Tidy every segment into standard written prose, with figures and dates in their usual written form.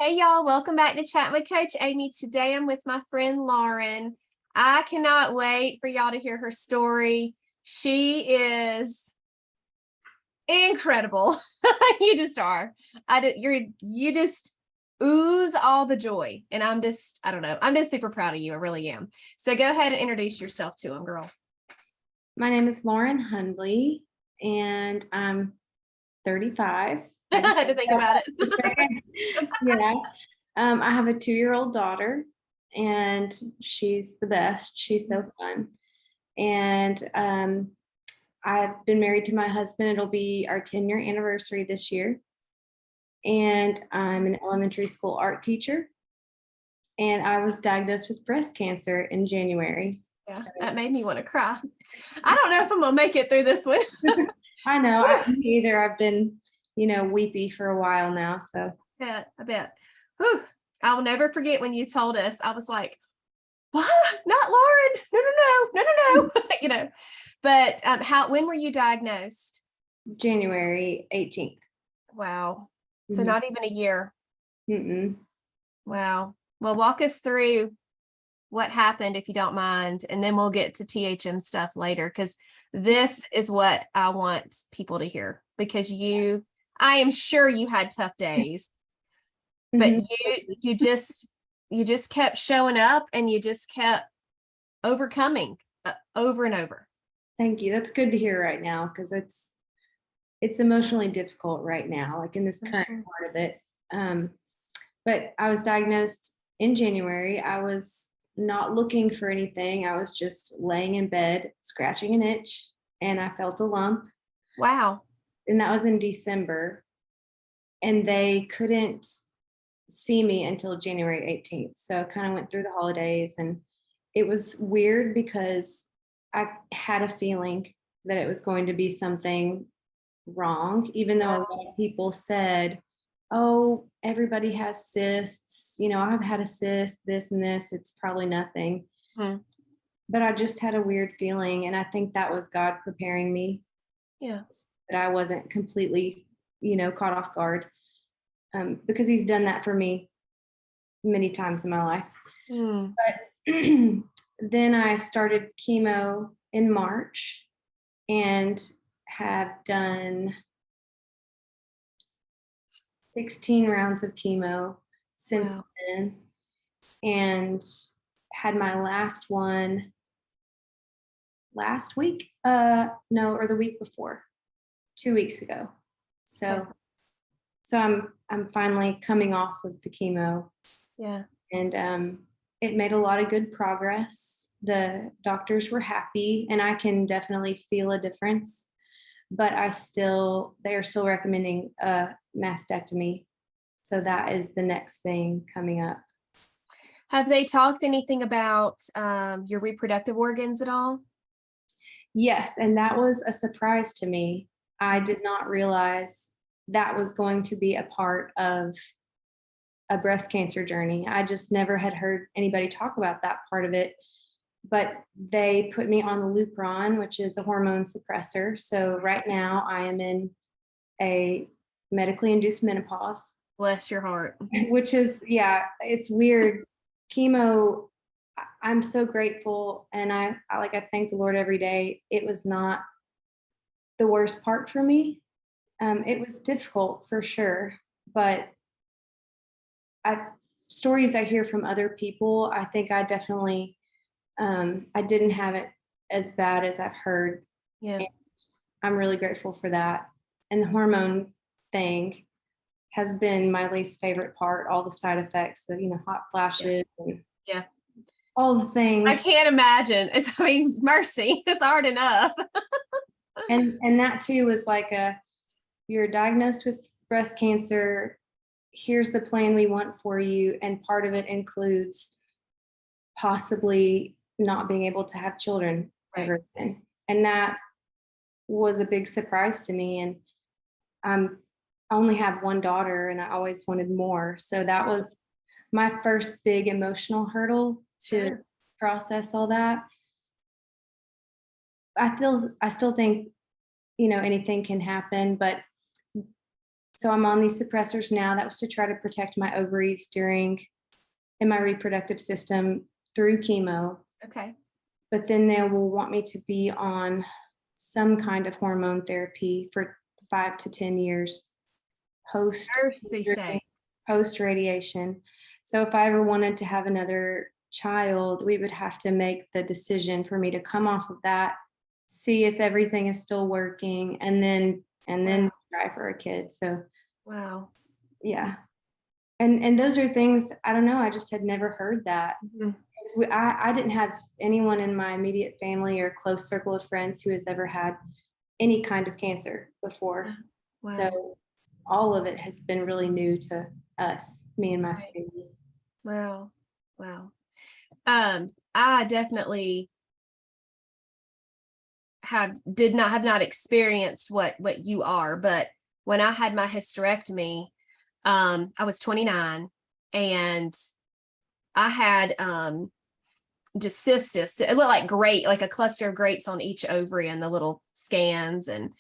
Hey y'all, welcome back to Chat with Coach Amy. Today I'm with my friend Lauren. I cannot wait for y'all to hear her story. She is incredible. You just are. You just ooze all the joy. And I don't know. I'm just super proud of you. I really am. So go ahead and introduce yourself to him, girl. My name is Lauren Hundley, and I'm 35. I had to think about it. Yeah. I have a 2-year-old daughter, and she's the best. She's so fun. And I've been married to my husband. It'll be our 10-year anniversary this year. And I'm an elementary school art teacher. And I was diagnosed with breast cancer in January. Yeah, that made me want to cry. I don't know if I'm gonna make it through this one. I know. Me either. I've been, weepy for a while now. So I bet. Whew. I'll never forget when you told us. I was like, "What? Not Lauren? No." But when were you diagnosed? January 18th. Wow. So Mhm. not even a year. Mm-mm. Wow. Well, walk us through what happened, if you don't mind, and then we'll get to THM stuff later, because this is what I want people to hear, because I am sure you had tough days, but Mhm. you just kept showing up and you just kept overcoming over and over. Thank you. That's good to hear right now, because it's emotionally difficult right now, like in this current part of it. But I was diagnosed in January. I was not looking for anything. I was just laying in bed, scratching an itch, and I felt a lump. Wow. And that was in December. And they couldn't see me until January 18th. So I kind of went through the holidays, and it was weird because I had a feeling that it was going to be something wrong, even though a lot of people said, oh, everybody has cysts. I've had a cyst, this and this. It's probably nothing. But I just had a weird feeling. And I think that was God preparing me. Yeah. That I wasn't completely, caught off guard. Because he's done that for me many times in my life. But then I started chemo in March and have done 16 rounds of chemo since then, and had my last one last week. No, or the week before, 2 weeks ago. So I'm finally coming off of the chemo. Yeah. And it made a lot of good progress. The doctors were happy, and I can definitely feel a difference. But they are still recommending a mastectomy. So that is the next thing coming up. Have they talked anything about your reproductive organs at all? Yes, and that was a surprise to me. I did not realize that was going to be a part of a breast cancer journey. I just never had heard anybody talk about that part of it. But they put me on the Lupron, which is a hormone suppressor. So right now I am in a medically induced menopause. Bless your heart. Which is, yeah, it's weird. Chemo, I'm so grateful, and I thank the Lord every day. It was not the worst part for me. It was difficult for sure, but stories I hear from other people, I think I definitely I didn't have it as bad as I've heard. Yeah. And I'm really grateful for that. And the hormone thing has been my least favorite part. All the side effects of, hot flashes and all the things. I can't imagine. Mercy. It's hard enough. and that too was like you're diagnosed with breast cancer. Here's the plan we want for you. And part of it includes possibly not being able to have children ever again. And that was a big surprise to me. And I only have one daughter, and I always wanted more. So that was my first big emotional hurdle to process all that. I still think, anything can happen, but So I'm on these suppressors now. That was to try to protect my ovaries in my reproductive system through chemo. Okay. But then they will want me to be on some kind of hormone therapy for 5 to 10 years post They say. post radiation. So if I ever wanted to have another child, we would have to make the decision for me to come off of that, see if everything is still working, and then Wow. try for a kid. So Wow. yeah. And those are things, I don't know, I just had never heard that. Mhm. I didn't have anyone in my immediate family or close circle of friends who has ever had any kind of cancer before. Wow. So all of it has been really new to us, me and my Right. family. Wow. Wow. I definitely have not experienced what you are, but when I had my hysterectomy, I was 29 and I had just cystis. It looked like like a cluster of grapes on each ovary and the little scans. And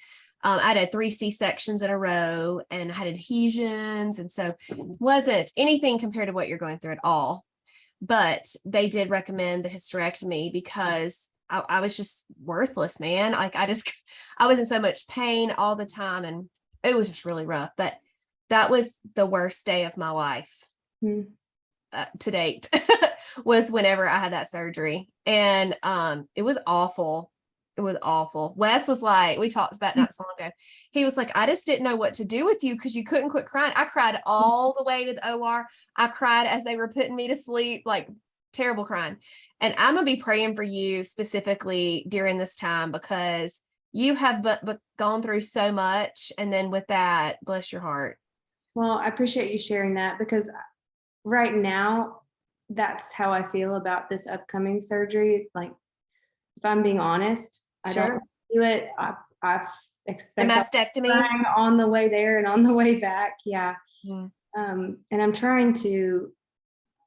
I had 3 C-sections in a row and I had adhesions. And so wasn't anything compared to what you're going through at all. But they did recommend the hysterectomy because I was just worthless, man. Like I was in so much pain all the time and it was just really rough. But that was the worst day of my life to date was whenever I had that surgery. And it was awful. It was awful. Wes was like, we talked about not so long ago. He was like, I just didn't know what to do with you because you couldn't quit crying. I cried all the way to the OR. I cried as they were putting me to sleep, like terrible crying. And I'm going to be praying for you specifically during this time because you have but gone through so much. And then with that, bless your heart. Well, I appreciate you sharing that because right now, that's how I feel about this upcoming surgery. Like, if I'm being honest, I don't Sure. do it. I've The expect mastectomy. crying on the way there and on the way back. Yeah. Mm. And I'm trying to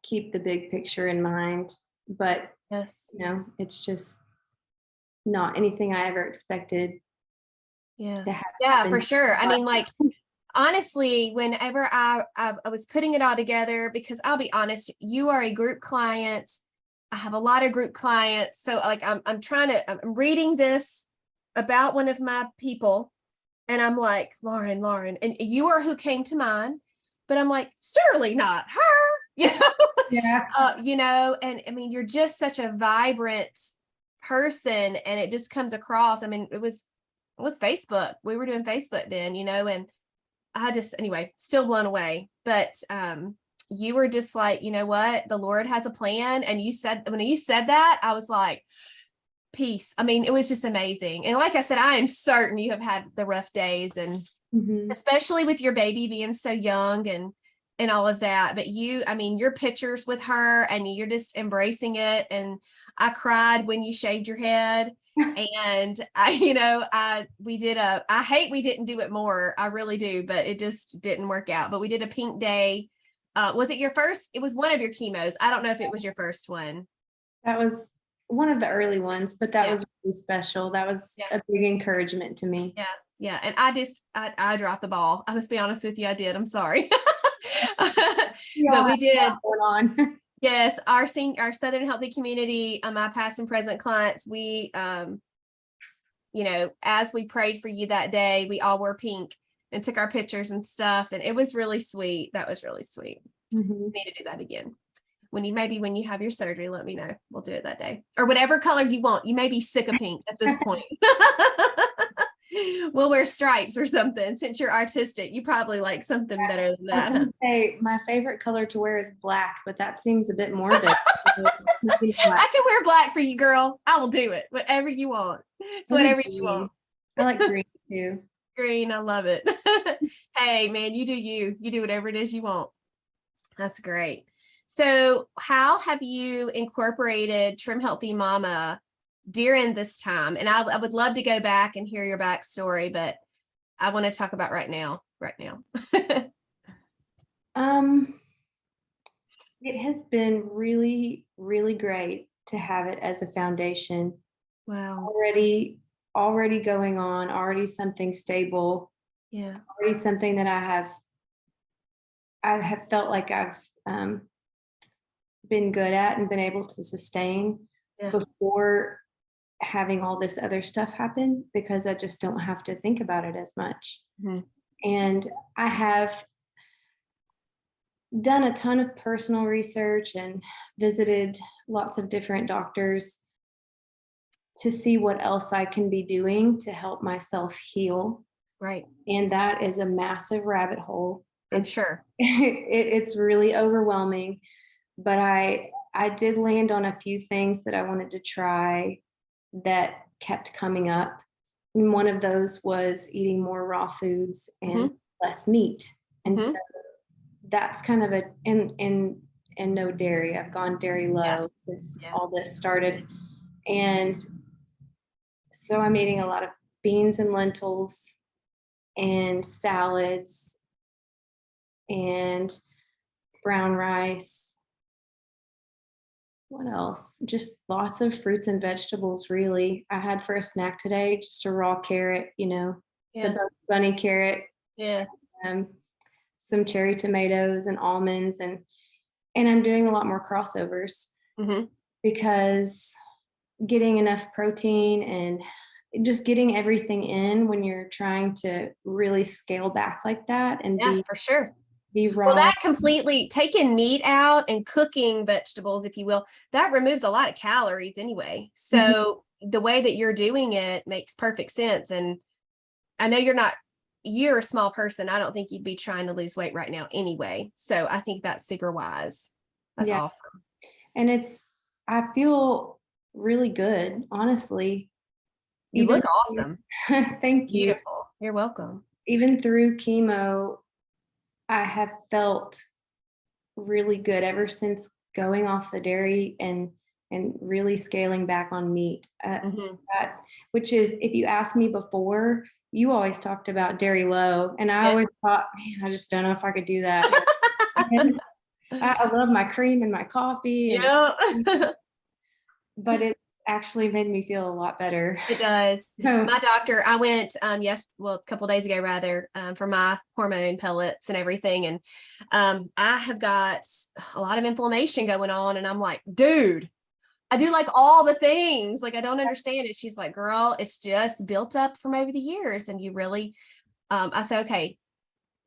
keep the big picture in mind, but Yes. it's just not anything I ever expected Yeah. to have Yeah, for happen. sure. I mean, like, honestly, whenever I was putting it all together, because I'll be honest, you are a group client. I have a lot of group clients. So like I'm reading this about one of my people and I'm like, Lauren, and you are who came to mind, but I'm like, surely not her, Yeah. and I mean, you're just such a vibrant person and it just comes across. I mean, it was Facebook. We were doing Facebook then, and I just, anyway, still blown away. But you were just like, you know what? The Lord has a plan. And when you said that, I was like, peace. I mean, it was just amazing. And like I said, I am certain you have had the rough days and especially with your baby being so young and all of that. But I mean, your pictures with her and you're just embracing it. And I cried when you shaved your head. And I hate we didn't do it more. I really do, but it just didn't work out. But we did a pink day. Was it your first? It was one of your chemos. I don't know if it was your first one. That was one of the early ones, but that Yeah. was really special. That was Yeah. a big encouragement to me. Yeah. Yeah. And I dropped the ball. I must be honest with you. I did. I'm sorry. But we did. Going on. Yes, our Southern Healthy Community, my past and present clients, we, as we prayed for you that day, we all wore pink and took our pictures and stuff, and it was really sweet. That was really sweet. We need to do that again. When you have your surgery, let me know. We'll do it that day, or whatever color you want. You may be sick of pink at this point. We'll wear stripes or something. Since you're artistic, you probably like something better than I was that. going to say my favorite color to wear is black, but that seems a bit morbid. I can wear black for you, girl. I will do it. Whatever you want. It's whatever you want. I like green too. Green, I love it. Hey, man, you do you. You do whatever it is you want. That's great. So, how have you incorporated Trim Healthy Mama during this time? And I would love to go back and hear your backstory, but I want to talk about right now. It has been really, really great to have it as a foundation. Wow. Already going on, already something stable. Yeah. Already something that I have felt like I've been good at and been able to sustain Yeah. before having all this other stuff happen, because I just don't have to think about it as much. Mhm. And I have done a ton of personal research and visited lots of different doctors to see what else I can be doing to help myself heal. Right. And that is a massive rabbit hole. I'm It's sure. it's really overwhelming, but I did land on a few things that I wanted to try that kept coming up. And one of those was eating more raw foods and less meat. And so Mhm. that's kind of a and no dairy. I've gone dairy Yeah. low since Yeah. all this started. And so I'm eating a lot of beans and lentils and salads and brown rice. What else? Just lots of fruits and vegetables, really. I had for a snack today just a raw carrot, the Yeah. Bugs Bunny carrot, Yeah. um, some cherry tomatoes and almonds, and I'm doing a lot more crossovers Mhm. because getting enough protein and just getting everything in when you're trying to really scale back like that and Yeah, be for sure. be Well, raw. that completely taking meat out and cooking vegetables, if you will, that removes a lot of calories anyway. Mhm. So the way that you're doing it makes perfect sense. And I know you're a small person. I don't think you'd be trying to lose weight right now anyway. So I think that's super wise. That's Yeah. awesome. And I feel really good, honestly. You Even look awesome. thank you. Beautiful. You're welcome. Even through chemo, I have felt really good ever since going off the dairy and really scaling back on meat. Mhm. That, which is, if you asked me before, you always talked about dairy low, and I Yeah. always thought, man, I just don't know if I could do that. And I love my cream and my coffee, Yeah. but it's actually made me feel a lot better. It does. So, My doctor, I went a couple days ago rather, for my hormone pellets and everything. And I have got a lot of inflammation going on. And I'm like, dude, I do like all the things. Like, I don't understand it. She's like, girl, it's just built up from over the years. And you really, I said, okay,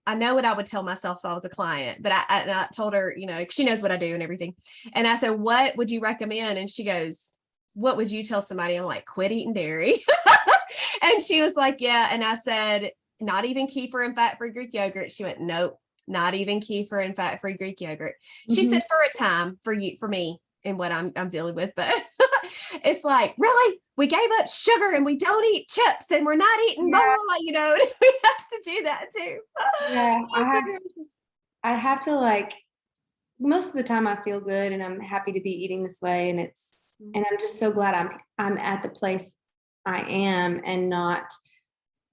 I know what I would tell myself if I was a client, but I told her, she knows what I do and everything. And I said, what would you recommend? And she goes, what would you tell somebody? I'm like, quit eating dairy. And she was like, yeah. And I said, not even kefir and fat-free Greek yogurt. She went, nope, not even kefir and fat-free Greek yogurt. She mhm. said, for a time for me and what I'm dealing with, but it's like, really? We gave up sugar and we don't eat chips and we're not eating blah, Yeah, blah, blah, we have to do that too. yeah. Oh my gosh. I have to, like, most of the time I feel good and I'm happy to be eating this way, and I'm just so glad I'm at the place I am and not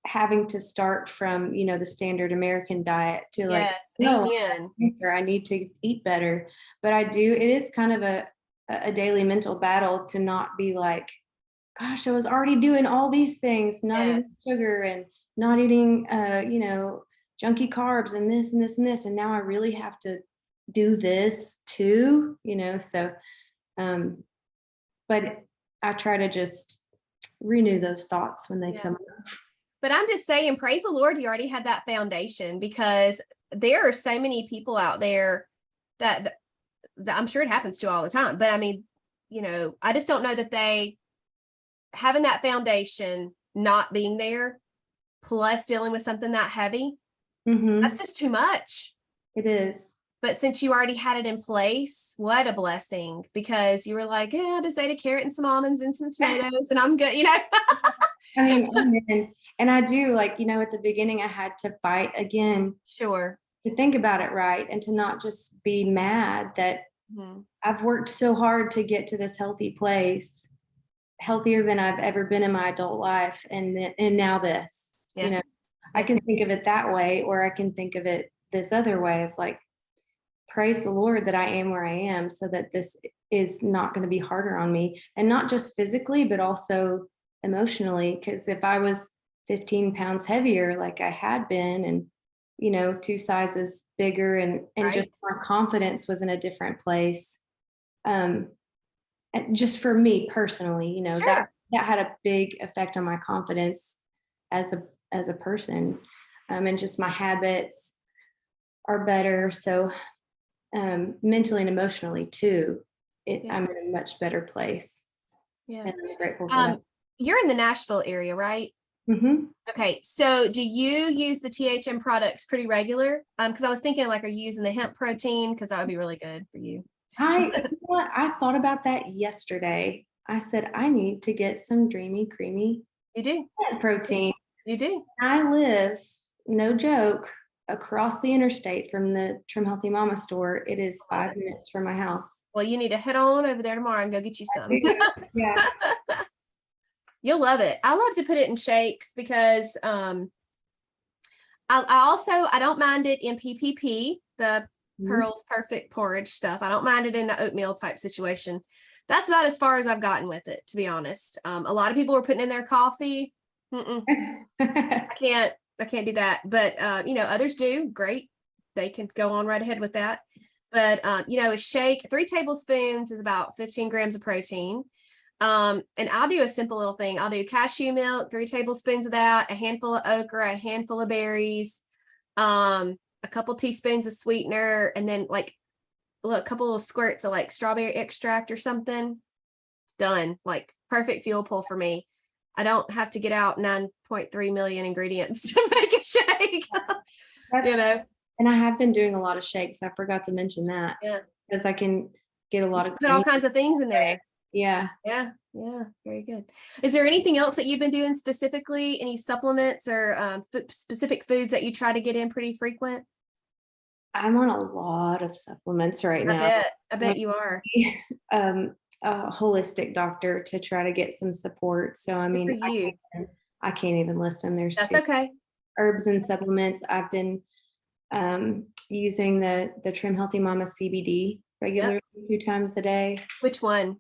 having to start from, the standard American diet to, like, Yes, no, amen. I need to eat better. But it is kind of a daily mental battle to not be like, gosh, I was already doing all these things, not Yes. eating sugar and not eating, junky carbs and this and this and this. And now I really have to do this too, so, um, but I try to just renew those thoughts when they Yeah. come up. But I'm just saying, praise the Lord, you already had that foundation, because there are so many people out there that I'm sure it happens to all the time. But I mean, I just don't know that they having that foundation, not being there, plus dealing with something that heavy, that's Mhm. just too much. It is. But since you already had it in place, what a blessing, because you were like, yeah, I just ate a carrot and some almonds and some tomatoes and I'm good, I mean, amen. And I do, like, at the beginning I had to fight again Sure. to think about it right and to not just be mad that Mhm. I've worked so hard to get to this healthy place, healthier than I've ever been in my adult life, and now this, Yeah. I Yeah. can think of it that way, or I can think of it this other way of, like, praise the Lord that I am where I am so that this is not going to be harder on me, and not just physically, but also emotionally. Because if I was 15 pounds heavier like I had been, and, you know, 2 sizes bigger, and just Right. my confidence was in a different place. And just for me personally, you know, that Sure. that had a big effect on my confidence as a person. And just my habits are better. So mentally and emotionally too, Yeah. I'm in a much better place, Yeah. and I'm grateful for that. Um, you're in the Nashville area, right? Mhm. Okay, so do you use the THM products pretty regular? Because I was thinking like, are you using the hemp protein? Because that would be really good for you. You know what? I thought about that yesterday. I said, I need to get some dreamy, creamy You do. plant protein. You do. I live, no joke, across the interstate from the Trim Healthy Mama store. It is Love 5 it. minutes from my house. Well, you need to head on over there tomorrow and go get you some. Yeah. You'll love it. I love to put it in shakes because I also I don't mind it in PPP, the Mhm. Pearl's Perfect Porridge stuff. I don't mind it in the oatmeal type situation. That's about as far as I've gotten with it, to be honest. A lot of people are putting in their coffee. Mm-mm, I can't do that. But you know, others do. Great. They can go on right ahead with that. But you know, a shake, 3 tablespoons is about 15 grams of protein. And I'll do a simple little thing. I'll do cashew milk, 3 tablespoons of that, a handful of okra, a handful of berries, a couple teaspoons of sweetener, and then like a couple of squirts of like strawberry extract or something. Done. Like perfect fuel pull for me. I don't have to get out 9.3 million ingredients to make a shake. You That's know, and I have been doing a lot of shakes. I forgot to mention that yeah. because I can get a You lot can of put all greens. kinds of things in there. Yeah. Yeah, yeah, very good. Is there anything else that you've been doing specifically? Any supplements or specific foods that you try to get in pretty frequent? I'm on a lot of supplements right I now. bet. I I'm bet you are. um, a holistic doctor to try to get some support. So, I Good for mean, you. I can't even list them. There's That's too okay. herbs and supplements. I've been using the Trim Healthy Mama CBD Yep. regularly 2 times a day. Which one?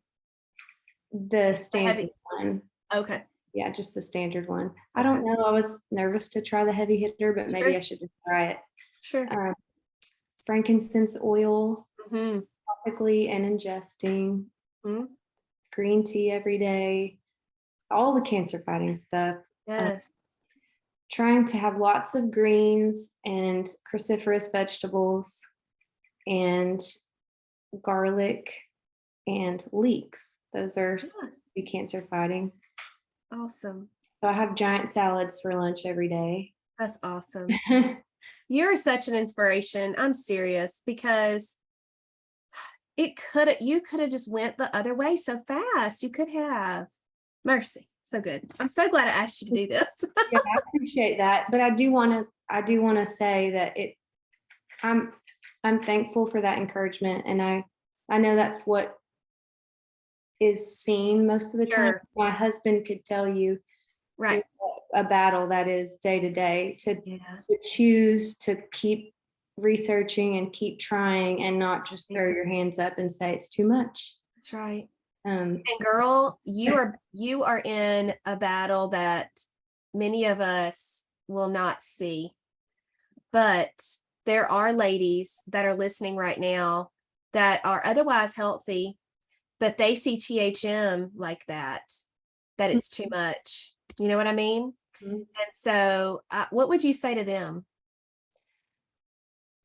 The The standard heavy. one. Okay. Yeah, just the standard one. I Okay. don't know. I was nervous to try the heavy hitter, but maybe Sure. I should just try it. Sure. Um, frankincense oil, Hmm. topically and ingesting, Hmm. green tea every day, all the cancer fighting stuff. Uh, Yes. trying to have lots of greens and cruciferous vegetables and garlic and leeks. Those are Yeah. supposed to be cancer fighting. Awesome. So I have giant salads for lunch every day. That's awesome. You're such an inspiration. I'm serious because you could have just went the other way so fast. You could have. Mercy. So good. I'm so glad I asked you to do this. Yeah, I appreciate that. But I do want to say that I'm I'm thankful for that encouragement. And I know that's what is seen most of the time. Sure. My husband could tell you through Right. a battle that is day to day Yeah. to choose to keep researching and keep trying and not just throw your hands up and say it's too much. That's right. Um, And girl, you are in a battle that many of us will not see. But there are ladies that are listening right now that are otherwise healthy, but they see THM like that it's too much. You know what I mean? Mhm. And so, what would you say to them?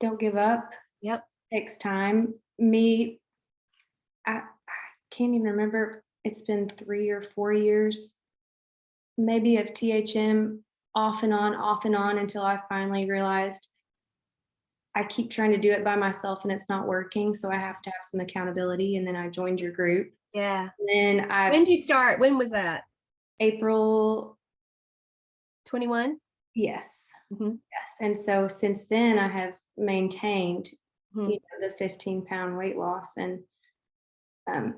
Don't give up. Yep. Takes time. I can't even remember. It's been 3 or 4 years, maybe of THM off and on until I finally realized I keep trying to do it by myself and it's not working. So I have to have some accountability. And then I joined your group. Yeah. And then When did you start? When was that? April, 21? yes, Mm-hmm. yes. And so since then I have maintained, Mm-hmm. you know, the 15-pound weight loss. And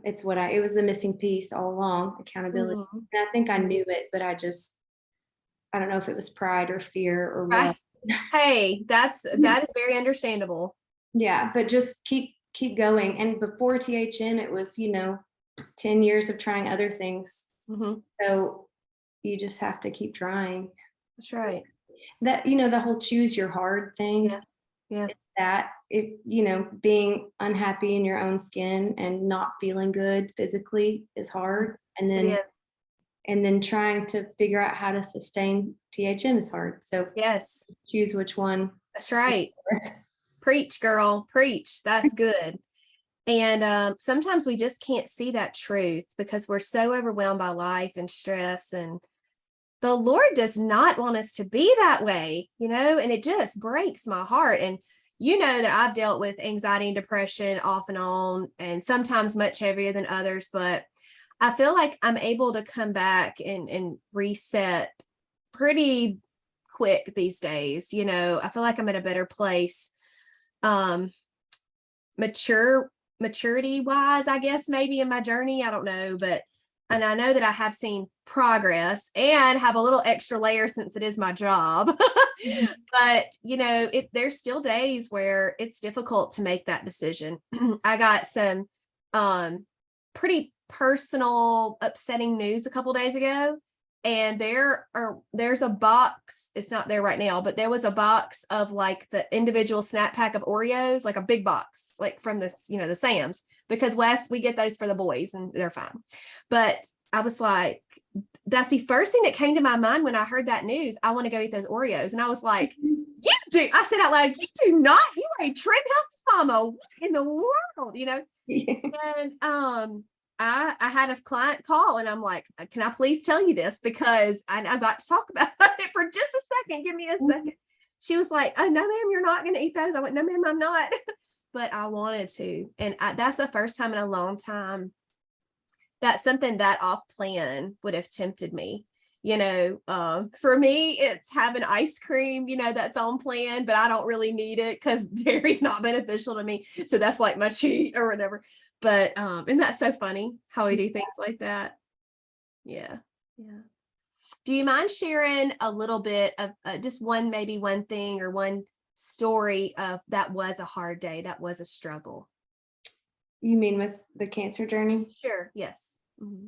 it was the missing piece all along, accountability. Mm-hmm. And I think I knew it, but I don't know if it was pride or fear or Right. what. Hey, that is very understandable. Yeah, but just keep going. And before THM, it was, you know, 10 years of trying other things. Mm-hmm. So you just have to keep trying. That's right. That, the whole choose your hard thing, Yeah. Yeah. that if, being unhappy in your own skin and not feeling good physically is hard. And It then, is. trying to figure out how to sustain THM is hard. So Yes. choose which one. That's right. Preach, girl. Preach. That's good. And sometimes we just can't see that truth because we're so overwhelmed by life and stress. And the Lord does not want us to be that way, and it just breaks my heart. And that I've dealt with anxiety and depression off and on, and sometimes much heavier than others. But I feel like I'm able to come back and reset pretty quick these days. I feel like I'm in a better place. Um, maturity wise, I guess, maybe in my journey. I don't know, and I know that I have seen progress and have a little extra layer since it is my job. But there's still days where it's difficult to make that decision. I got some pretty personal upsetting news a couple days ago, and there's a box. It's not there right now, but there was a box of like the individual snack pack of Oreos, like a big box, like from the Sam's, because we get those for the boys and they're fine. But I was like, that's the first thing that came to my mind when I heard that news. I want to go eat those Oreos. And I was like, I said out loud, you do not, you are a trend health mama. What in the world? Yeah. And I had a client call and I'm like, can I please tell you this? Because I've got to talk about it for just a second. Give me a second. She was like, oh, no, ma'am, you're not going to eat those. I went, no, ma'am, I'm not. But I wanted to. And that's the first time in a long time that something that off plan would have tempted me. For me, it's having ice cream, that's on plan, but I don't really need it because dairy's not beneficial to me. So that's like my cheat or whatever. But isn't that so funny how we do things like that? Yeah. Yeah. Do you mind sharing a little bit of just maybe one thing or one story of that was a hard day, that was a struggle? You mean with the cancer journey? Sure. Yes. Mm-hmm.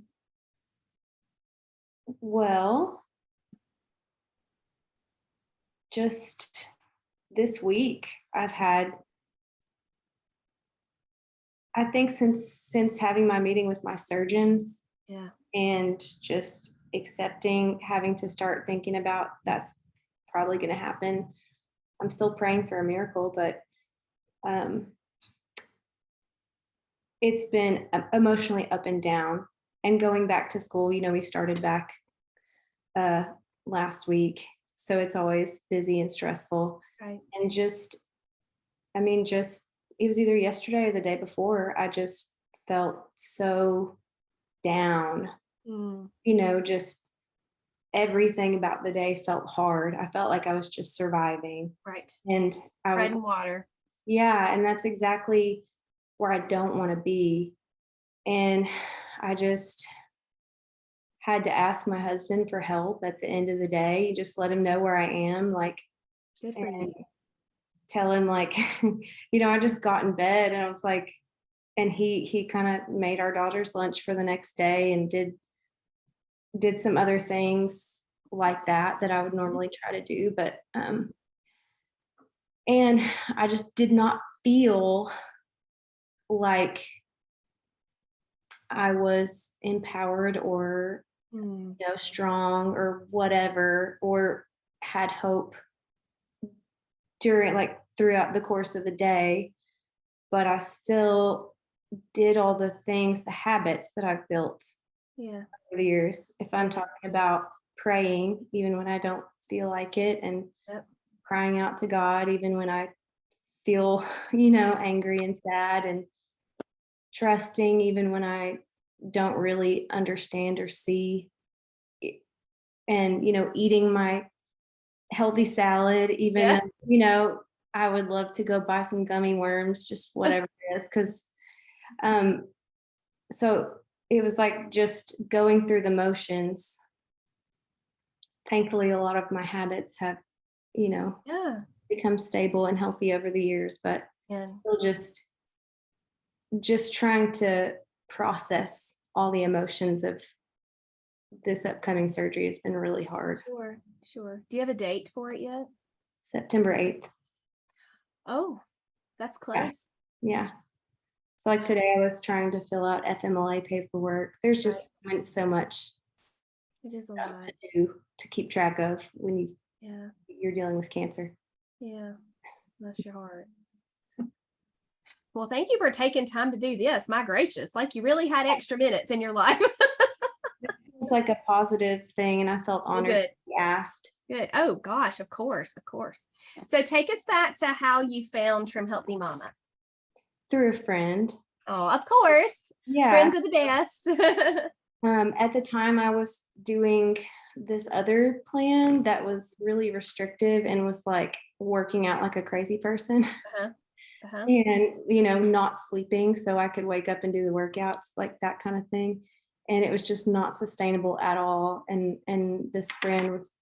Well, just this week, I've had, I think since having my meeting with my surgeons, Yeah. and just accepting having to start thinking about that's probably going to happen. I'm still praying for a miracle, but it's been emotionally up and down. And going back to school, we started back last week, so it's always busy and stressful. Right. And it was either yesterday or the day before, I just felt so down. Just everything about the day felt hard. I felt like I was just surviving. Right. And I was treading water. Yeah, and that's exactly where I don't want to be. And I just had to ask my husband for help at the end of the day, just let him know where I am, Good for you. tell him I just got in bed and I was like, and he kind of made our daughter's lunch for the next day and did some other things like that I would normally try to do. But and I just did not feel like I was empowered or strong or whatever, or had hope throughout the course of the day. But I still did all the things, the habits that I've built over the years. If I'm talking about praying, even when I don't feel like it, and crying out to God, even when I feel, angry and sad, and trusting, even when I don't really understand or see, and, eating my healthy salad, even, I would love to go buy some gummy worms, just whatever it is. Cause, so it was like just going through the motions. Thankfully, a lot of my habits have, become stable and healthy over the years, but still just trying to process all the emotions of this upcoming surgery has been really hard. Sure, sure. Do you have a date for it yet? September 8th. Oh, that's Yeah. close. Yeah. So like today I was trying to fill out FMLA paperwork. There's just so much It is a stuff lot. to do to keep track of when Yeah, you're dealing with cancer. yeah. Bless your heart. Well, thank you for taking time to do this. My gracious, like you really had extra minutes in your life. It feels like a positive thing, and I felt Well, honored good. to be asked. Good. Oh gosh, of course, of course. So take us back to how you found Trim Healthy Mama. Through a friend. Oh, of course. Yeah. Friends are the best. At the time, I was doing this other plan that was really restrictive and was like working out like a crazy person. Uh-huh. Uh-huh. And, not sleeping so I could wake up and do the workouts, like that kind of thing. And it was just not sustainable at all. And this friend was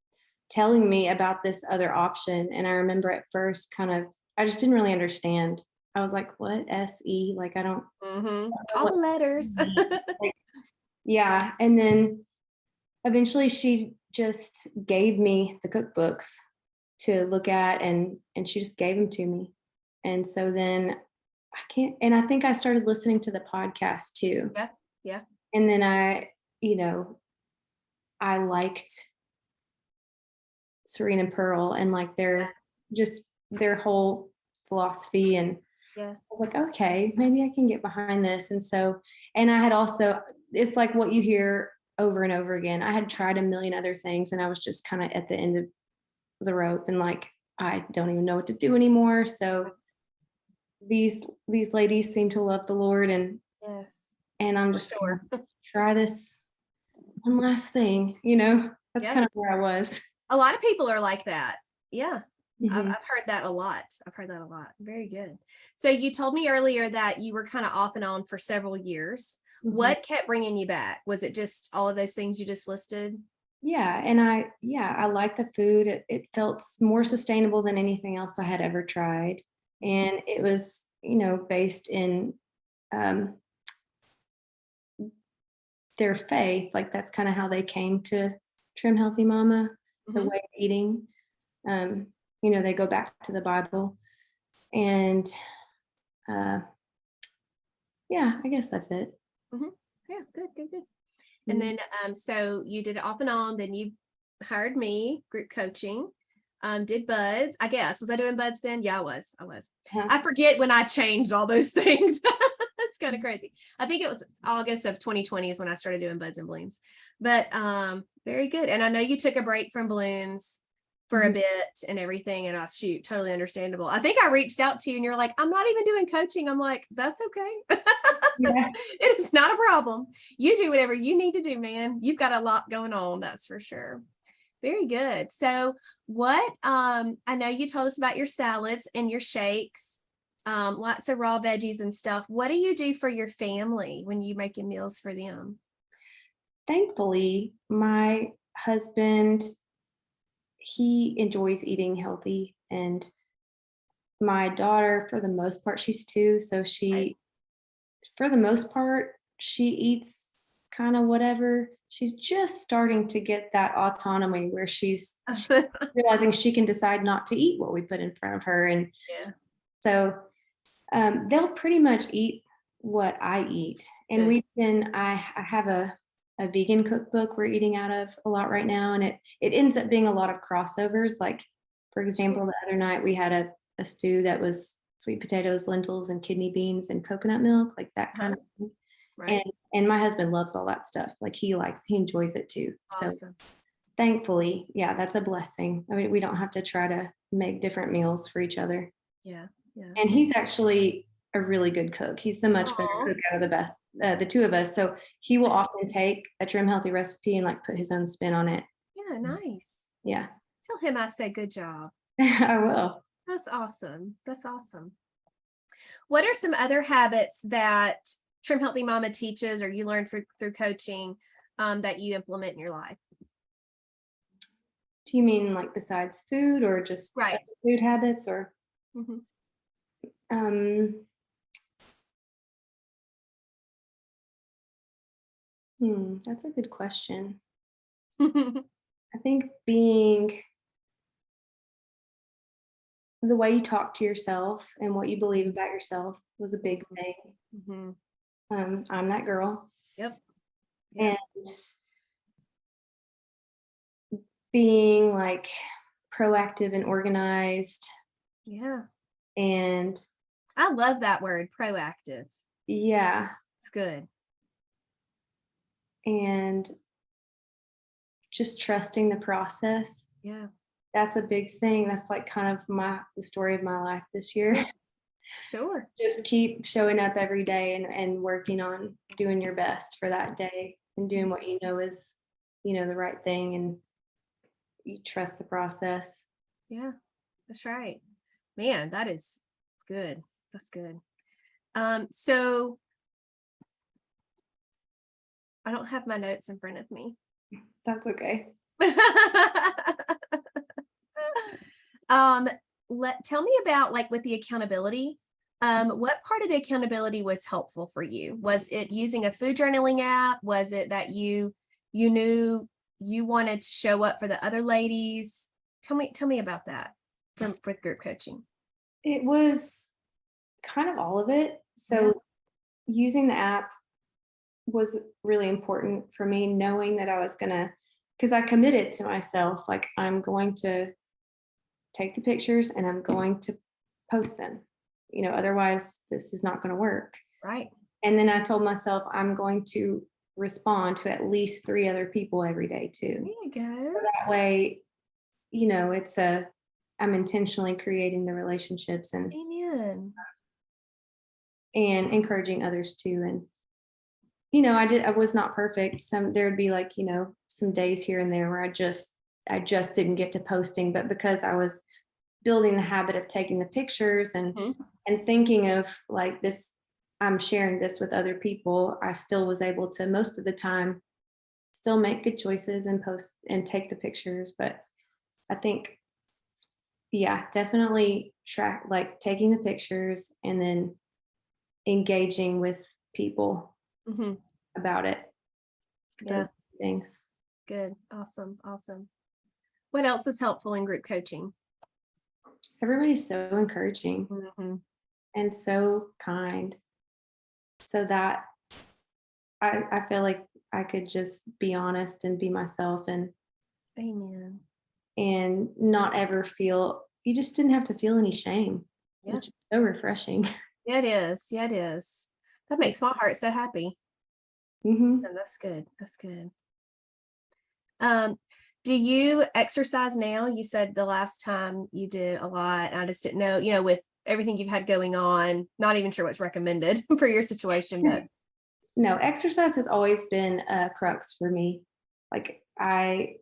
telling me about this other option. And I remember at first I just didn't really understand. I was like, what? SE? Like, I don't Mm-hmm. know All what the letters. like, yeah. And then eventually she just gave me the cookbooks to look at, and she just gave them to me. And so then I think I started listening to the podcast too. Yeah. Yeah. And then I liked Serene and Pearl and like their whole philosophy. And Yeah. I was like, okay, maybe I can get behind this. And so, and I had also, it's like what you hear over and over again. I had tried a million other things, and I was just kind of at the end of the rope, and like, I don't even know what to do anymore. So these ladies seem to love the Lord, and Yes. I'm For just sure. gonna try this one last thing, that's Yeah. kind of where I was. A lot of people are like that. Yeah. I've Mhm. heard that a lot. I've heard that a lot. Very good. So you told me earlier that you were kind of off and on for several years. Mhm. What kept bringing you back? Was it just all of those things you just listed? Yeah, and I liked the food. It felt more sustainable than anything else I had ever tried, and it was, based in um, their faith. Like that's kind of how they came to Trim Healthy Mama, the Mhm. way of eating. They go back to the Bible, and uh, yeah, I guess that's it. Mhm. Yeah, good, good, good. And Mhm. then so you did it off and on, then you hired me, group coaching, did buds. I guess. Was I doing buds then? Yeah, I was. I was. Uh-huh. I forget when I changed all those things. That's kind of crazy. I think it was August of 2020 is when I started doing buds and blooms. But very good. And I know you took a break from blooms for a Mhm. bit and everything. And I shoot, totally understandable. I think I reached out to you and you're like, I'm not even doing coaching. I'm like, that's okay. Yeah. It is not a problem. You do whatever you need to do, man. You've got a lot going on, that's for sure. Very good. So what I know you told us about your salads and your shakes, lots of raw veggies and stuff. What do you do for your family when you making meals for them? Thankfully, my husband, he enjoys eating healthy, and my daughter, for the most part, she's 2, so Right. for the most part, she eats kind of whatever. She's just starting to get that autonomy where she's realizing she can decide not to eat what we put in front of her. And Yeah. so they'll pretty much eat what I eat. And Good. I have a vegan cookbook we're eating out of a lot right now. And it ends up being a lot of crossovers. Like, for example, the other night we had a stew that was sweet potatoes, lentils, and kidney beans and coconut milk, like that kind of thing. Right. And my husband loves all that stuff. Like he enjoys it too. So Awesome. thankfully, yeah, that's a blessing. I mean, we don't have to try to make different meals for each other. Yeah. Yeah. And he's actually a really good cook. He's the much better Aw. cook out of the two of us. So he will often take a trim healthy recipe and like put his own spin on it. Yeah, nice. Yeah, Tell him I said good job. I will. That's awesome. That's awesome. What are some other habits that Trim Healthy Mama teaches or you learned through coaching that you implement in your life? Do you mean like besides food or just Right. other food habits or Mhm. um that's a good question. I think being the way you talk to yourself and what you believe about yourself was a big thing. Mhm. I'm that girl. Yep. And Yep. being like proactive and organized Yeah. and I love that word, proactive. yeah, It's good. and just trusting the process. Yeah. That's a big thing. That's like kind of the story of my life this year. Yeah. Sure. Just keep showing up every day and working on doing your best for that day and doing what you know is, the right thing, and you trust the process. Yeah. That's right. Man, that is good. That's good. So I don't have my notes in front of me. That's okay. um Tell me about, like, with the accountability. What part of the accountability was helpful for you? Was it using a food journaling app? Was it that you knew you wanted to show up for the other ladies? Tell me about that with group coaching. It was kind of all of it. Yeah. So using the app was really important for me, knowing that I was gonna, because I committed to myself, like I'm going to take the pictures and I'm going to post them. Otherwise this is not going to work. Right. And then I told myself I'm going to respond to at least 3 other people every day There too. you So go. that way, I'm intentionally creating the relationships Amen. and encouraging others too. And I was not perfect. There'd be like, some days here and there where I just didn't get to posting, but because I was building the habit of taking the pictures and Mhm. thinking of like this, I'm sharing this with other people, I still was able to most of the time still make good choices and post and take the pictures. But I think, yeah, definitely track, like taking the pictures and then engaging with people Mhm. about it. Yeah. Those things. Good. Awesome. Awesome. What else was helpful in group coaching? Everybody's so encouraging Mhm. and so kind, so that I feel like I could just be honest and be myself Amen. and not ever feel, you just didn't have to feel any shame, Yeah. which is so refreshing. Yeah, it is. Yeah, it is. That makes my heart so happy. Hmm. And that's good. That's good. Um, do you exercise now? You said the last time you did a lot. And I just didn't know, with everything you've had going on, not even sure what's recommended for your situation, but No, exercise has always been a crux for me. Like I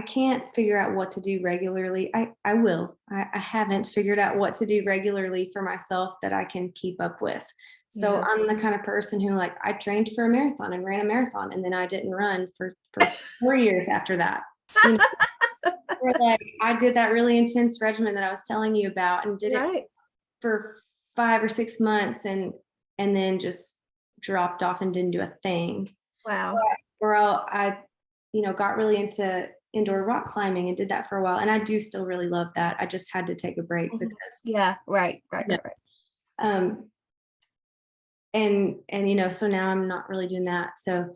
can't figure out what to do regularly. I will. I haven't figured out what to do regularly for myself that I can keep up with. So yeah. I'm the kind of person who, like, I trained for a marathon and ran a marathon and then I didn't run for 4 years after that. You know, or like I did that really intense regimen that I was telling you about and did it Right. for 5 or 6 months and then just dropped off and didn't do a thing. So Wow. I got really into indoor rock climbing and did that for a while. And I do still really love that. I just had to take a break Mhm. because, Yeah. Right. Right. you know, Right. Right. um, so now I'm not really doing that. So,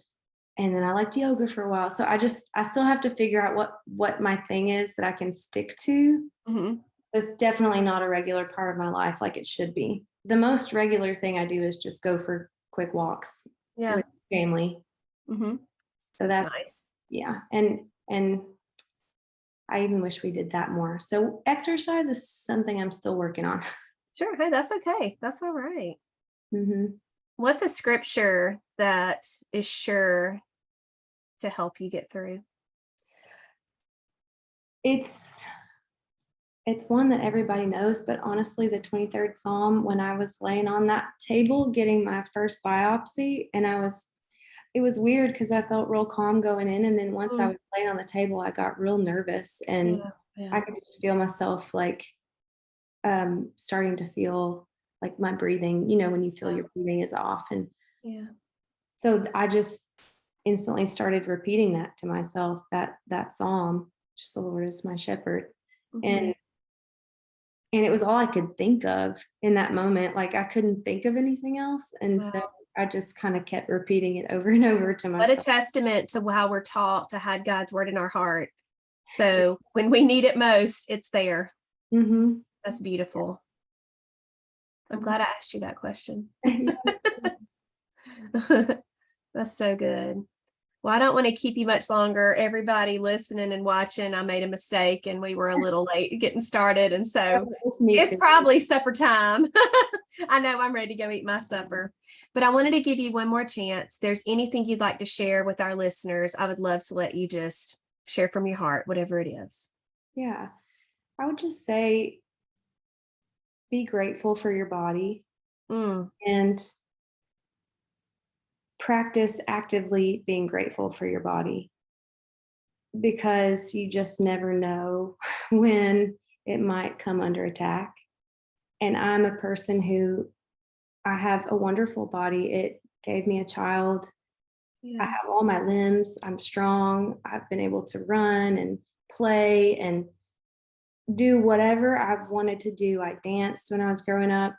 and then I liked yoga for a while. So I still have to figure out what my thing is that I can stick to. Hmm. It's definitely not a regular part of my life like it should be. The most regular thing I do is just go for quick walks Yeah. with family. Hmm. So That's that's, nice. yeah. And I even wish we did that more. So exercise is something I'm still working on. Sure. Hey, that's okay. That's all right. Hmm. What's a scripture that is sure to help you get through? It's it's one that everybody knows, but honestly, the 23rd Psalm, when I was laying on that table getting my first biopsy, and it was weird because I felt real calm going in. And then once I Mm. was laying on the table, I got real nervous and Yeah. Yeah. I could just feel myself like starting to feel like my breathing, when you feel Yeah. your breathing is off. And Yeah. so instantly started repeating that to myself, that psalm, just the Lord is my shepherd. Mhm. And it was all I could think of in that moment. Like I couldn't think of anything else. And so Wow. I just kind of kept repeating it over and over to What a myself. testament to how we're taught to hide God's word in our heart. So when we need it most, it's there. Hmm. That's beautiful. I'm glad I asked you that question. That's so good. Well, I don't want to keep you much longer. Everybody listening and watching, I made a mistake and we were a little late getting started. And so It's me it's too. probably supper time. I know I'm ready to go eat my supper, but I wanted to give you one more chance. There's anything you'd like to share with our listeners, I would love to let you just share from your heart, whatever it is. Yeah. I would just say be grateful for your body Mm, and practice actively being grateful for your body, because you just never know when it might come under attack. And I'm a person who, I have a wonderful body. It gave me a child. I yeah. have all my limbs. I'm strong. I've been able to run and play and do whatever I've wanted to do. I danced when I was growing up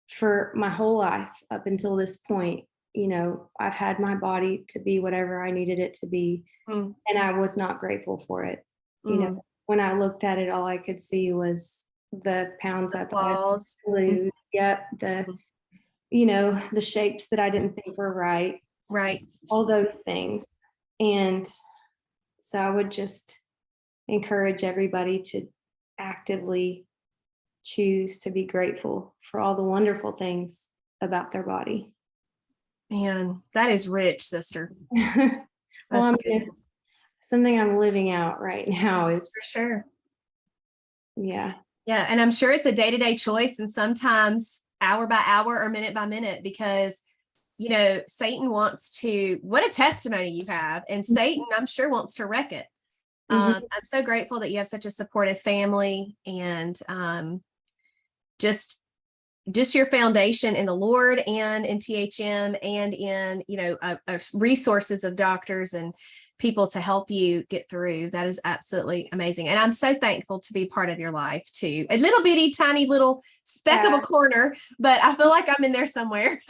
for my whole life up until this point. You know, I've had my body to be whatever I needed it to be, Mm, and I was not grateful for it. You know, mm. when I looked at it, all I could see was the pounds I thought I Applause. would lose. Yep, Mhm. the shapes that I didn't think were right, Right. all those things. And so I would just encourage everybody to actively choose to be grateful for all the wonderful things about their body. Man, that is rich, sister. Well, I That's mean, good. it's something I'm living out right now is, For sure. yeah. Yeah. And I'm sure it's a day-to-day choice and sometimes hour by hour or minute by minute because, Satan wants to, what a testimony you have. And Satan, I'm sure, wants to wreck it. Mhm. I'm so grateful that you have such a supportive family and just your foundation in the Lord and in THM and in, resources of doctors and people to help you get through. That is absolutely amazing. And I'm so thankful to be part of your life too. A little bitty, tiny little speck of a Yeah, corner, but I feel like I'm in there somewhere.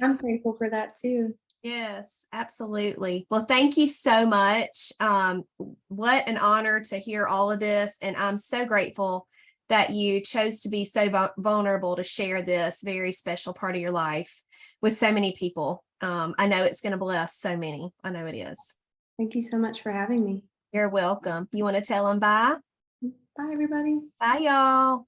I'm thankful for that too. Yes, absolutely. Well, thank you so much. What an honor to hear all of this. And I'm so grateful that you chose to be so vulnerable to share this very special part of your life with so many people. I know it's going to bless so many. I know it is. Thank you so much for having me. You're welcome. You want to tell them bye? Bye, everybody. Bye, y'all.